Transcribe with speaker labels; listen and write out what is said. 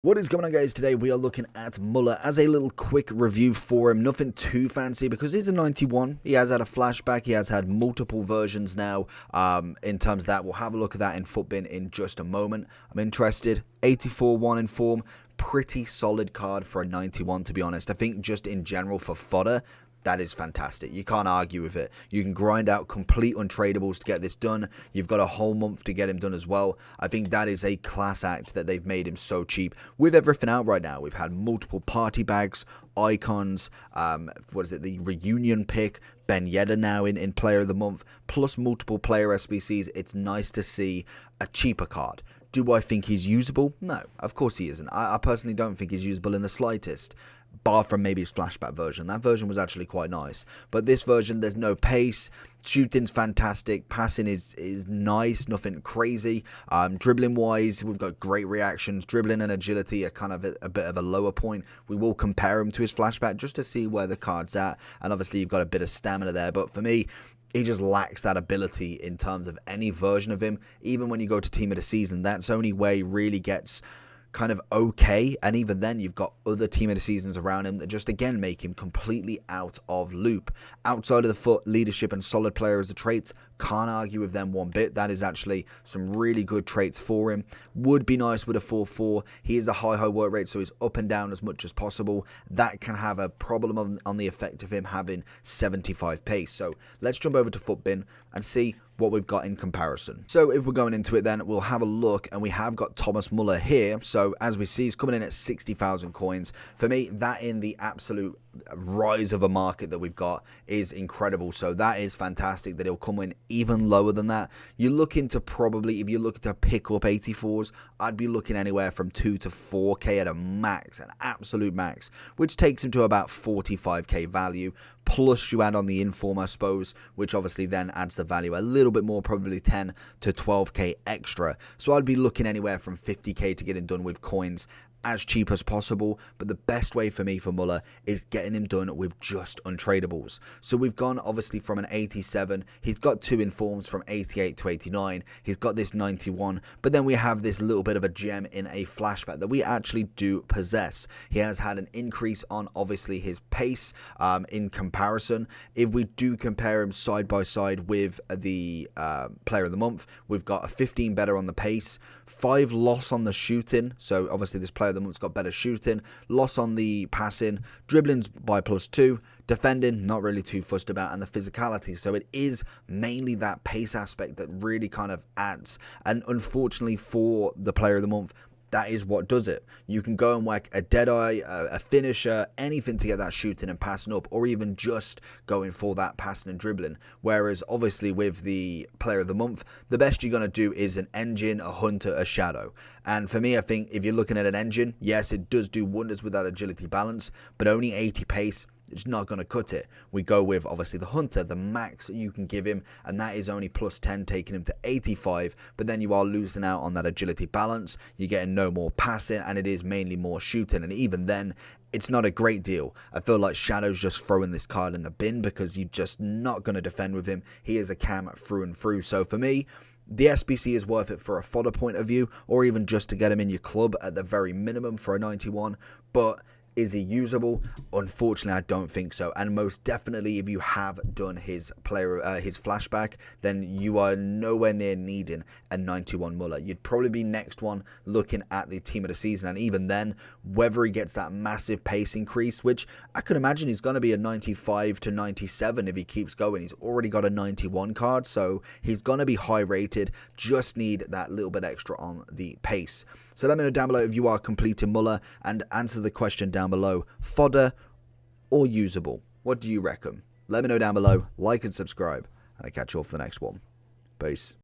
Speaker 1: What is going on, guys? Today we are looking at Muller as a little quick review for him. Nothing too fancy because he's a 91. He has had a flashback. He has had multiple versions now. In terms of that, we'll have a look at that in Futbin in just a moment. I'm interested. 84-1 in form. Pretty solid card for a 91, to be honest. I think just in general for fodder, that is fantastic. You can't argue with it. You can grind out complete untradables to get this done. You've got a whole month to get him done as well. I think that is a class act that they've made him so cheap. With everything out right now, we've had multiple party bags, icons, the reunion pick, Ben Yedder now in Player of the Month, plus multiple player SBCs. It's nice to see a cheaper card. Do I think he's usable? No, of course he isn't. I personally don't think he's usable in the slightest. Bar from maybe his flashback version. That version was actually quite nice. But this version, there's no pace. Shooting's fantastic. Passing is nice. Nothing crazy. Dribbling-wise, we've got great reactions. Dribbling and agility are kind of a bit of a lower point. We will compare him to his flashback just to see where the card's at. And obviously, you've got a bit of stamina there. But for me, he just lacks that ability in terms of any version of him. Even when you go to Team of the Season, that's only where he really gets kind of okay, and even then you've got other Team of the Seasons around him that just again make him completely out of loop. Outside of the foot, leadership and solid player as the traits, can't argue with them one bit. That is actually some really good traits for him. Would be nice with a 4-4. He is a high work rate, so he's up and down as much as possible. That can have a problem on the effect of him having 75 pace. So let's jump over to Futbin and see what we've got in comparison. So if we're going into it, then we'll have a look, and we have got Potm Muller here. So as we see, he's coming in at 60,000 coins. For me, that in the absolute rise of a market that we've got is incredible. So that is fantastic that he'll come in even lower than that. You're looking to probably, if you're looking to pick up 84s, I'd be looking anywhere from 2 to 4k at a max, an absolute max, which takes him to about 45k value. Plus you add on the inform, I suppose, which obviously then adds the value a little bit more, probably 10 to 12k extra. So I'd be looking anywhere from 50k to get him done with coins as cheap as possible. But the best way for me for Muller is getting him done with just untradables. So we've gone obviously from an 87, he's got 2 informs from 88 to 89, he's got this 91, but then we have this little bit of a gem in a flashback that we actually do possess. He has had an increase on obviously his pace in comparison. If we do compare him side by side with the Player of the Month, we've got a 15 better on the pace, 5 loss on the shooting. So obviously this Player of the Month's got better shooting, loss on the passing, dribbling's by +2, defending not really too fussed about, and the physicality. So it is mainly that pace aspect that really kind of adds, and unfortunately for the Player of the Month, that is what does it. You can go and whack a Deadeye, a finisher, anything to get that shooting and passing up, or even just going for that passing and dribbling. Whereas obviously with the Player of the Month, the best you're going to do is an engine, a hunter, a shadow. And for me, I think if you're looking at an engine, yes, it does do wonders with that agility balance, but only 80 pace, it's not going to cut it. We go with obviously the hunter, the max you can give him, and that is only +10, taking him to 85, but then you are losing out on that agility balance. You're getting no more passing, and it is mainly more shooting, and even then it's not a great deal. I feel like Shadow's just throwing this card in the bin because you're just not going to defend with him. He is a cam through and through. So for me, the SBC is worth it for a fodder point of view, or even just to get him in your club at the very minimum for a 91, but is he usable? Unfortunately, I don't think so. And most definitely, if you have done his flashback, then you are nowhere near needing a 91 Muller. You'd probably be next one looking at the Team of the Season, and even then, whether he gets that massive pace increase, which I could imagine he's going to be a 95 to 97 if he keeps going. He's already got a 91 card, so he's going to be high rated. Just need that little bit extra on the pace. So let me know down below if you are completing Muller, and answer the question down below: fodder or usable? What do you reckon? Let me know down below, like and subscribe, and I'll catch you all for the next one. Peace.